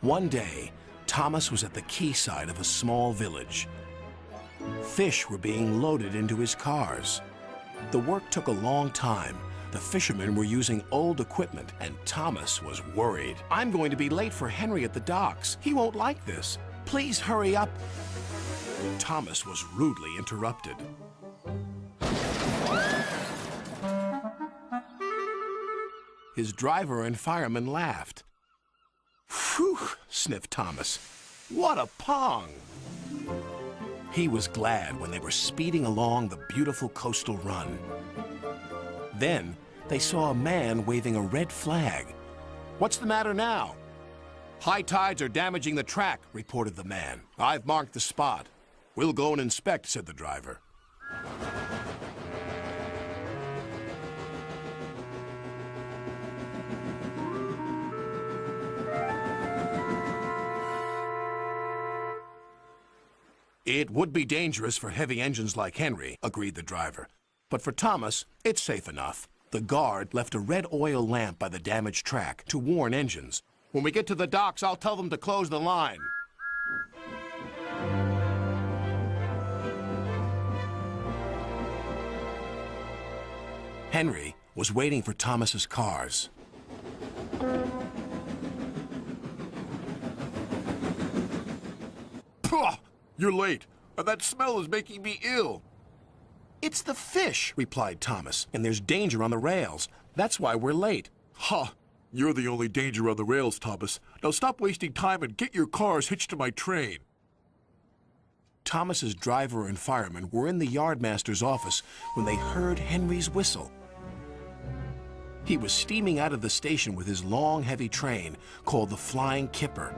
One day, Thomas was at the quayside of a small village. Fish were being loaded into his cars. The work took a long time. The fishermen were using old equipment, and Thomas was worried. "I'm going to be late for Henry at the docks. He won't like this. Please hurry up." Thomas was rudely interrupted. His driver and fireman laughed. "Phew," sniffed Thomas. "What a pong!" He was glad when they were speeding along the beautiful coastal run. Then they saw a man waving a red flag. "What's the matter now?" "High tides are damaging the track," reported the man. "I've marked the spot." "We'll go and inspect," said the driver. "It would be dangerous for heavy engines like Henry," agreed the driver. "But for Thomas, it's safe enough." The guard left a red oil lamp by the damaged track to warn engines. "When we get to the docks, I'll tell them to close the line." Henry was waiting for Thomas's cars. "Pah! You're late, and that smell is making me ill." "It's the fish," replied Thomas, "and there's danger on the rails. That's why we're late." "Ha! You're the only danger on the rails, Thomas. Now stop wasting time and get your cars hitched to my train." Thomas's driver and fireman were in the yardmaster's office when they heard Henry's whistle. He was steaming out of the station with his long, heavy train called the Flying Kipper.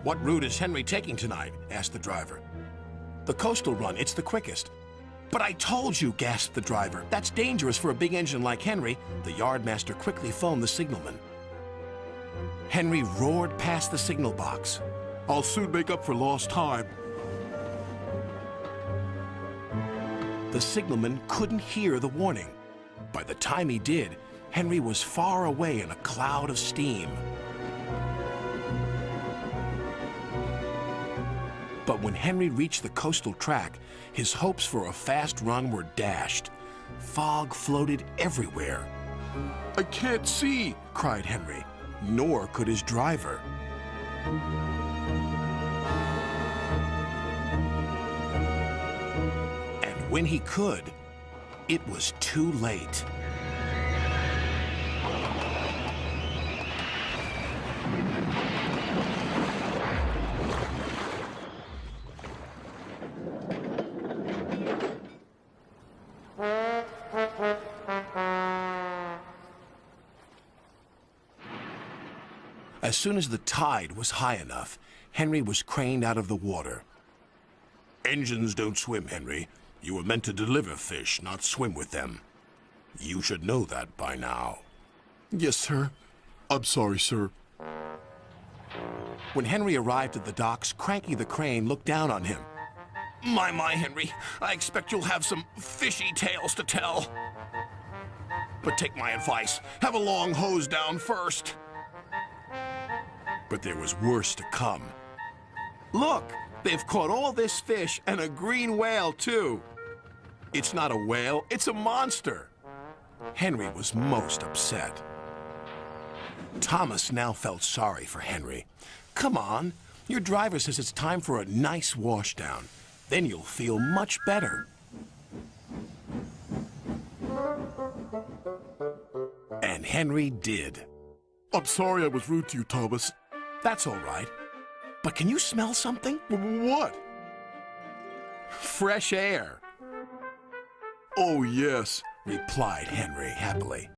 "What route is Henry taking tonight?" asked the driver. "The coastal run. It's the quickest." "But I told you," gasped the driver. "That's dangerous for a big engine like Henry." The yardmaster quickly phoned the signalman. Henry roared past the signal box. "I'll soon make up for lost time." The signalman couldn't hear the warning. By the time he did, Henry was far away in a cloud of steam. But when Henry reached the coastal track, his hopes for a fast run were dashed. Fog floated everywhere. "I can't see," cried Henry. Nor could his driver. And when he could, it was too late. As soon as the tide was high enough, Henry was craned out of the water. "Engines don't swim, Henry. You were meant to deliver fish, not swim with them. You should know that by now." "Yes, sir. I'm sorry, sir." When Henry arrived at the docks, Cranky the Crane looked down on him. My, Henry, I expect you'll have some fishy tales to tell. But take my advice, have a long hose down first." But there was worse to come. "Look, they've caught all this fish and a green whale, too." "It's not a whale, it's a monster." Henry was most upset. Thomas now felt sorry for Henry. "Come on, your driver says it's time for a nice washdown. Then you'll feel much better." And Henry did. "I'm sorry I was rude to you, Thomas." "That's all right. But can you smell something?" "What?" "Fresh air." "Oh, yes," replied Henry happily.